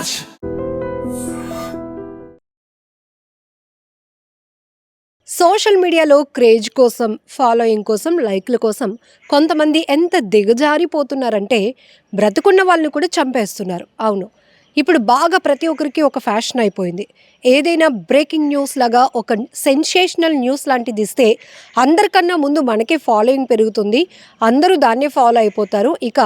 Raj. Social మీడియాలో craze కోసం, following కోసం, లైక్ల కోసం కొంతమంది ఎంత దిగజారిపోతున్నారంటే బ్రతుకున్న వాళ్ళని కూడా చంపేస్తున్నారు. అవును. ఇప్పుడు బాగా ప్రతి ఒక్కరికి ఒక ఫ్యాషన్ అయిపోయింది. ఏదైనా బ్రేకింగ్ న్యూస్ లాగా ఒక సెన్సేషనల్ న్యూస్ లాంటిది ఇస్తే అందరికన్నా ముందు మనకే ఫాలోయింగ్ పెరుగుతుంది. అందరూ దాన్నే ఫాలో అయిపోతారు. ఇక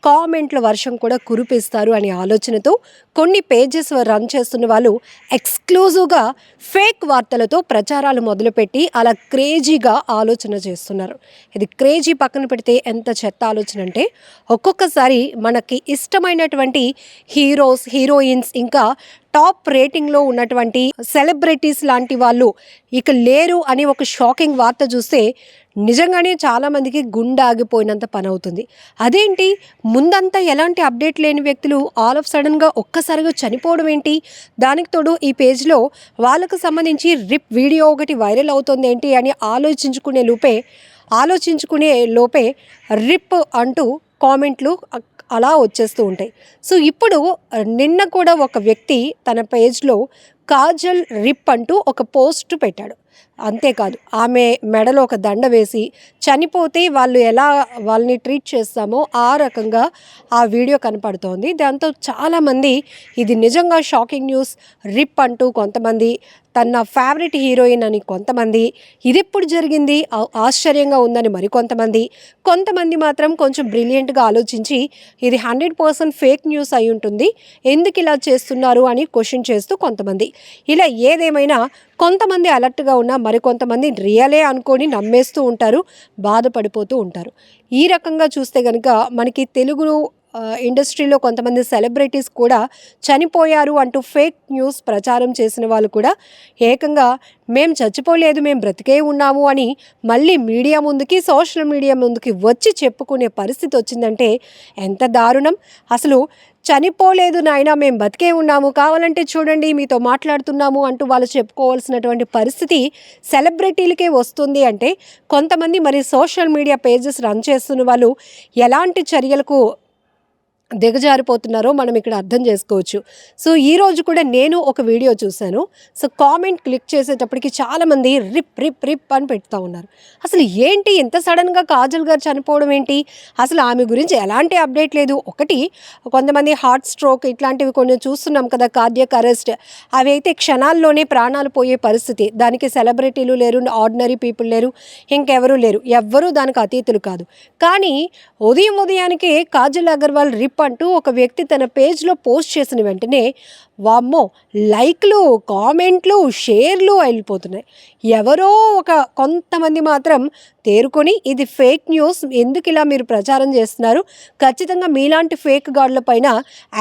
కామెంట్ల వర్షం కూడా కురిపిస్తారు అనే ఆలోచనతో కొన్ని పేజెస్ రన్ చేస్తున్న వాళ్ళు ఎక్స్క్లూజివ్గా ఫేక్ వార్తలతో ప్రచారాలు మొదలుపెట్టి అలా క్రేజీగా ఆలోచన చేస్తున్నారు. ఇది క్రేజీ పక్కన పెడితే ఎంత చెత్త ఆలోచన అంటే ఒక్కొక్కసారి మనకి ఇష్టమైనటువంటి హీరోస్, హీరోయిన్స్, ఇంకా టాప్ రేటింగ్లో ఉన్నటువంటి సెలబ్రిటీస్ లాంటి వాళ్ళు ఇక లేరు అని ఒక షాకింగ్ వార్త చూస్తే నిజంగానే చాలామందికి గుండె ఆగిపోయినంత పని అవుతుంది. అదేంటి, ముందంతా ఎలాంటి అప్డేట్ లేని వ్యక్తులు ఆల్ ఆఫ్ సడన్గా ఒక్కసారిగా చనిపోవడం ఏంటి? దానికి తోడు ఈ పేజ్లో వాళ్ళకు సంబంధించి రిప్ వీడియో ఒకటి వైరల్ అవుతుంది ఏంటి అని ఆలోచించుకునే లోపే రిప్ అంటూ కామెంట్లు అలా వచ్చేస్తూ ఉంటాయి. సో ఇప్పుడు నిన్న కూడా ఒక వ్యక్తి తన పేజ్లో కాజల్ రిప్ అంటూ ఒక పోస్ట్ పెట్టాడు. అంతేకాదు, ఆమె మెడలో ఒక దండ వేసి చనిపోతే వాళ్ళని ట్రీట్ చేస్తామో ఆ రకంగా ఆ వీడియో కనపడుతోంది. దాంతో చాలామంది ఇది నిజంగా షాకింగ్ న్యూస్, రిప్ అంటూ కొంతమంది, తన ఫేవరెట్ హీరోయిన్ అని కొంతమంది, ఇది ఎప్పుడు జరిగింది ఆశ్చర్యంగా ఉందని కొంతమంది మాత్రం కొంచెం బ్రిలియంట్గా ఆలోచించి ఇది 100% ఫేక్ న్యూస్ అయి ఉంటుంది, ఎందుకు ఇలా చేస్తున్నారు అని క్వశ్చన్ చేస్తూ కొంతమంది. ఇలా ఏదేమైనా కొంతమంది అలర్ట్గా ఉన్నా మరికొంతమంది రియలే అనుకొని నమ్మేస్తూ ఉంటారు, బాధపడిపోతూ ఉంటారు. ఈ రకంగా చూస్తే కనుక మనకి తెలుగు ఇండస్ట్రీలో కొంతమంది సెలబ్రిటీస్ కూడా చనిపోయారు అంటూ ఫేక్ న్యూస్ ప్రచారం చేసిన వాళ్ళు కూడా ఏకంగా మేము చచ్చిపోలేదు, మేము బ్రతికే ఉన్నాము అని మళ్ళీ మీడియా ముందుకి, సోషల్ మీడియా ముందుకి వచ్చి చెప్పుకునే పరిస్థితి వచ్చిందంటే ఎంత దారుణం. అసలు చనిపోలేదు నాయనా, మేము బతికే ఉన్నాము, కావాలంటే చూడండి మీతో మాట్లాడుతున్నాము అంటూ వాళ్ళు చెప్పుకోవాల్సినటువంటి పరిస్థితి సెలబ్రిటీలకే వస్తుంది అంటే కొంతమంది మరి సోషల్ మీడియా పేజెస్ రన్ చేస్తున్న వాళ్ళు ఎలాంటి చర్యలకు దిగజారిపోతున్నారో మనం ఇక్కడ అర్థం చేసుకోవచ్చు. సో ఈరోజు కూడా నేను ఒక వీడియో చూశాను. సో కామెంట్ క్లిక్ చేసేటప్పటికి చాలామంది రిప్ రిప్ రిప్ అని పెడుతూ ఉన్నారు. అసలు ఏంటి ఇంత సడన్గా కాజల్ గారు చనిపోవడం ఏంటి, అసలు ఆమె గురించి ఎలాంటి అప్డేట్ లేదు. ఒకటి, కొంతమంది హార్ట్ స్ట్రోక్ ఇట్లాంటివి కొన్ని చూస్తున్నాం కదా, కార్డియాక్ అరెస్ట్, అవి అయితే క్షణాల్లోనే ప్రాణాలు పోయే పరిస్థితి. దానికి సెలబ్రిటీలు లేరు, ఆర్డినరీ పీపుల్ లేరు, ఇంకెవరూ లేరు, ఎవ్వరూ దానికి అతీతులు కాదు. కానీ ఉదయానికే కాజల్ అగర్వాల్ రిప్ అంటూ ఒక వ్యక్తి తన పేజ్లో పోస్ట్ చేసిన వెంటనే వామ్మో లైక్లు, కామెంట్లు, షేర్లు వెళ్ళిపోతున్నాయి. ఎవరో కొంతమంది మాత్రం తేరుకొని ఇది ఫేక్ న్యూస్, ఎందుకు ఇలా మీరు ప్రచారం చేస్తున్నారు, ఖచ్చితంగా మీలాంటి ఫేక్ గార్డుల పైన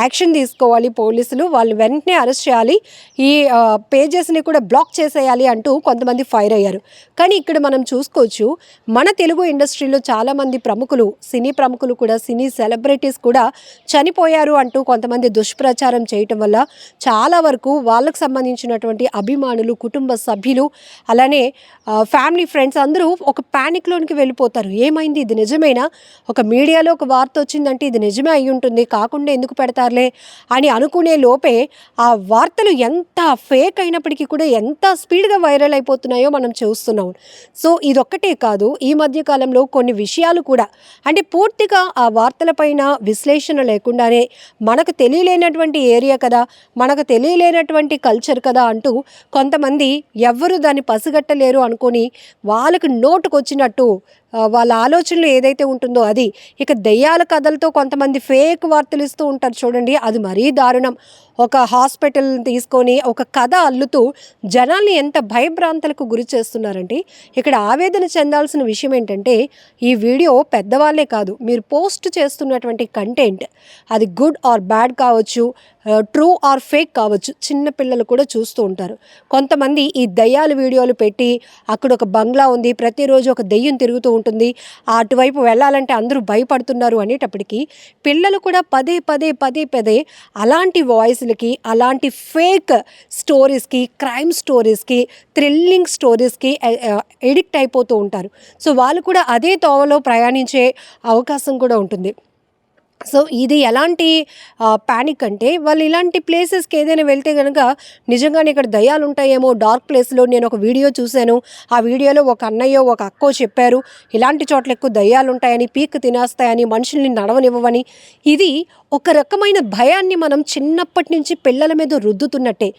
యాక్షన్ తీసుకోవాలి పోలీసులు, వాళ్ళు వెంటనే అరెస్ట్ చేయాలి, ఈ పేజెస్ని కూడా బ్లాక్ చేసేయాలి అంటూ కొంతమంది ఫైర్ అయ్యారు. కానీ ఇక్కడ మనం చూసుకోవచ్చు, మన తెలుగు ఇండస్ట్రీలో చాలామంది ప్రముఖులు, సినీ ప్రముఖులు కూడా, సినీ సెలబ్రిటీస్ కూడా చనిపోయారు అంటూ కొంతమంది దుష్ప్రచారం చేయటం వల్ల చాలా వరకు వాళ్ళకు సంబంధించినటువంటి అభిమానులు, కుటుంబ సభ్యులు, అలానే ఫ్యామిలీ, ఫ్రెండ్స్ అందరూ ఒక ప్యానిక్లోనికి వెళ్ళిపోతారు. ఏమైంది, ఇది నిజమేనా, ఒక మీడియాలో ఒక వార్త వచ్చిందంటే ఇది నిజమే అయి ఉంటుంది, కాకుండా ఎందుకు పెడతారులే అని అనుకునే లోపే ఆ వార్తలు ఎంత ఫేక్ అయినప్పటికీ కూడా ఎంత స్పీడ్గా వైరల్ అయిపోతున్నాయో మనం చూస్తున్నాం. సో ఇదొక్కటే కాదు, ఈ మధ్యకాలంలో కొన్ని విషయాలు కూడా, అంటే పూర్తిగా ఆ వార్తలపైన విశ్లేషణ లేకుండానే మనకు తెలియలేనటువంటి ఏరియా కదా, మనకు తెలియలేనటువంటి కల్చర్ కదా అంటూ కొంతమంది ఎవ్వరూ దాన్ని పసిగట్టలేరు అనుకొని వాళ్ళకు నోటుకొచ్చినట్టు వాళ్ళ ఆలోచనలు ఏదైతే ఉంటుందో అది, ఇక దెయ్యాల కథలతో కొంతమంది ఫేక్ వార్తలు ఇస్తూ ఉంటారు చూడండి, అది మరీ దారుణం. ఒక హాస్పిటల్ తీసుకొని ఒక కథ అల్లుతూ జనాల్ని ఎంత భయభ్రాంతులకు గురి చేస్తున్నారంటే ఇక్కడ ఆవేదన చెందాల్సిన విషయం ఏంటంటే ఈ వీడియో పెద్దవాళ్ళే కాదు, మీరు పోస్ట్ చేస్తున్నటువంటి కంటెంట్ అది గుడ్ ఆర్ బ్యాడ్ కావచ్చు, ట్రూ ఆర్ ఫేక్ కావచ్చు, చిన్న పిల్లలు కూడా చూస్తూ ఉంటారు. కొంతమంది ఈ దయ్యాల వీడియోలు పెట్టి అక్కడ ఒక బంగ్లా ఉంది, ప్రతిరోజు ఒక దెయ్యం తిరుగుతూ ఉంటుంది, అటువైపు వెళ్ళాలంటే అందరూ భయపడుతున్నారు అనేటప్పటికీ పిల్లలు కూడా పదే పదే అలాంటి వాయిస్లకి, అలాంటి ఫేక్ స్టోరీస్కి, క్రైమ్ స్టోరీస్కి, థ్రిల్లింగ్ స్టోరీస్కి ఎడిక్ట్ అయిపోతూ ఉంటారు. సో వాళ్ళు కూడా అదే తోవలో ప్రయాణించే అవకాశం కూడా ఉంటుంది. సో ఇది ఎలాంటి పానిక్ అంటే వాళ్ళు ఇలాంటి ప్లేసెస్కి ఏదైనా వెళ్తే కనుక నిజంగానే ఇక్కడ దయ్యాలు ఉంటాయేమో డార్క్ ప్లేస్లో. నేను ఒక వీడియో చూశాను, ఆ వీడియోలో ఒక అన్నయ్యో ఒక అక్కో చెప్పారు ఇలాంటి చోట్ల ఎక్కువ దయ్యాలు ఉంటాయని, పీక్ తినేస్తాయని, మనుషుల్ని నడవనివ్వవని. ఇది ఒక రకమైన భయాన్ని మనం చిన్నప్పటి నుంచి పిల్లల మీద రుద్దుతున్నట్టే.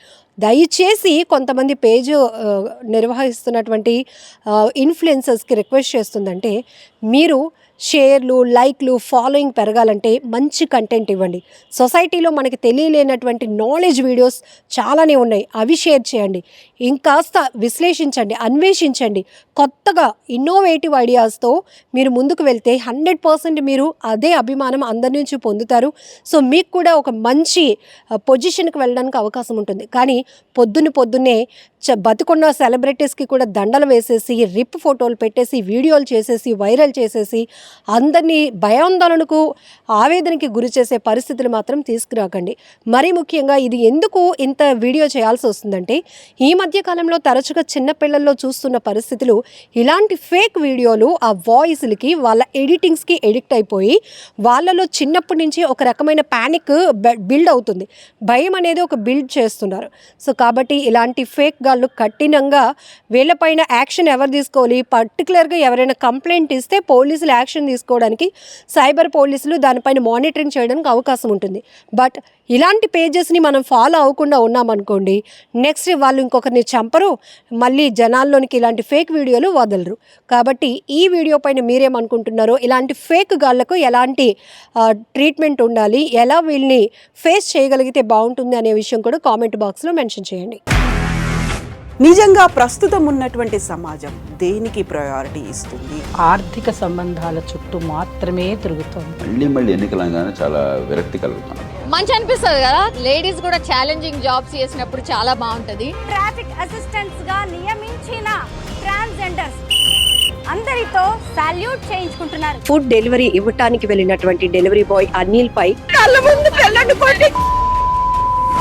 దయచేసి కొంతమంది పేజ్ నిర్వహిస్తున్నటువంటి ఇన్ఫ్లుయెన్సర్స్కి రిక్వెస్ట్ చేస్తుందంటే, మీరు షేర్లు, లైక్లు, ఫాలోయింగ్ పెరగాలంటే మంచి కంటెంట్ ఇవ్వండి. సొసైటీలో మనకి తెలియలేనటువంటి నాలెడ్జ్ వీడియోస్ చాలానే ఉన్నాయి, అవి షేర్ చేయండి. ఇంకాస్త విశ్లేషించండి, అన్వేషించండి. కొత్తగా ఇన్నోవేటివ్ ఐడియాస్తో మీరు ముందుకు వెళ్తే 100% మీరు అదే అభిమానం అందరి నుంచి పొందుతారు. సో మీకు కూడా ఒక మంచి పొజిషన్కి వెళ్ళడానికి అవకాశం ఉంటుంది. కానీ పొద్దున్నే బతికున్న సెలబ్రిటీస్కి కూడా దండలు వేసేసి, రిప్ ఫోటోలు పెట్టేసి, వీడియోలు చేసేసి, వైరల్ చేసేసి అందరినీ భయాందోళనకు, ఆవేదనకి గురి చేసే పరిస్థితులు మాత్రం తీసుకురాకండి. మరీ ముఖ్యంగా ఇది ఎందుకు ఇంత వీడియో చేయాల్సి వస్తుందంటే, ఈ మధ్యకాలంలో తరచుగా చిన్నపిల్లల్లో చూస్తున్న పరిస్థితులు ఇలాంటి ఫేక్ వీడియోలు, ఆ వాయిస్లకి, వాళ్ళ ఎడిటింగ్స్కి ఎడిక్ట్ అయిపోయి వాళ్ళలో చిన్నప్పటి నుంచి ఒక రకమైన ప్యానిక్ బిల్డ్ అవుతుంది. భయం అనేది ఒక బిల్డ్ చేస్తున్నారు. సో కాబట్టి ఇలాంటి ఫేక్ గాళ్ళు కఠినంగా వీళ్ళపైన యాక్షన్ ఎవరు తీసుకోవాలి, పర్టికులర్గా ఎవరైనా కంప్లైంట్ ఇస్తే పోలీసులు యాక్షన్ తీసుకోవడానికి, సైబర్ పోలీసులు దానిపైన మానిటరింగ్ చేయడానికి అవకాశం ఉంటుంది. బట్ ఇలాంటి పేజెస్ని మనం ఫాలో అవ్వకుండా ఉన్నామనుకోండి, నెక్స్ట్ వాళ్ళు ఇంకొకరిని చంపరు, మళ్ళీ జనాల్లోనికి ఇలాంటి ఫేక్ వీడియోలు వదలరు. కాబట్టి ఈ వీడియో పైన మీరేమనుకుంటున్నారో, ఇలాంటి ఫేక్ గాళ్లకు ఎలాంటి ట్రీట్మెంట్ ఉండాలి, ఎలా వీళ్ళని ఫేస్ చేయగలిగితే బాగుంటుంది అనే విషయం కూడా కామెంట్ బాక్స్లో మెన్షన్ చేయండి. నిజంగా ప్రస్తుతం ఉన్నటువంటి సమాజం దేనికి ప్రయారిటీ ఇస్తుంది? ఆర్థిక సంబంధాల చుట్టూ మాత్రమే తిరుగుతుంది. మళ్ళీ ఎన్నికలంగానే చాలా విరక్తి కలుగుతాం. మంచి అనిపిస్తుంది కదా, లేడీస్ కూడా ఛాలెంజింగ్ జాబ్స్ చేసినప్పుడు చాలా బాగుంటది. ట్రాఫిక్ అసిస్టెంట్స్ గా నియమించిన ట్రాన్స్జెండర్స్ అందరితో సాల్యూట్ చేయించుకుంటున్నారు. ఫుడ్ డెలివరీ ఇవ్వటానికి వెళ్ళినటువంటి డెలివరీ బాయ్ అనిల్ పై కళ్ళ ముందు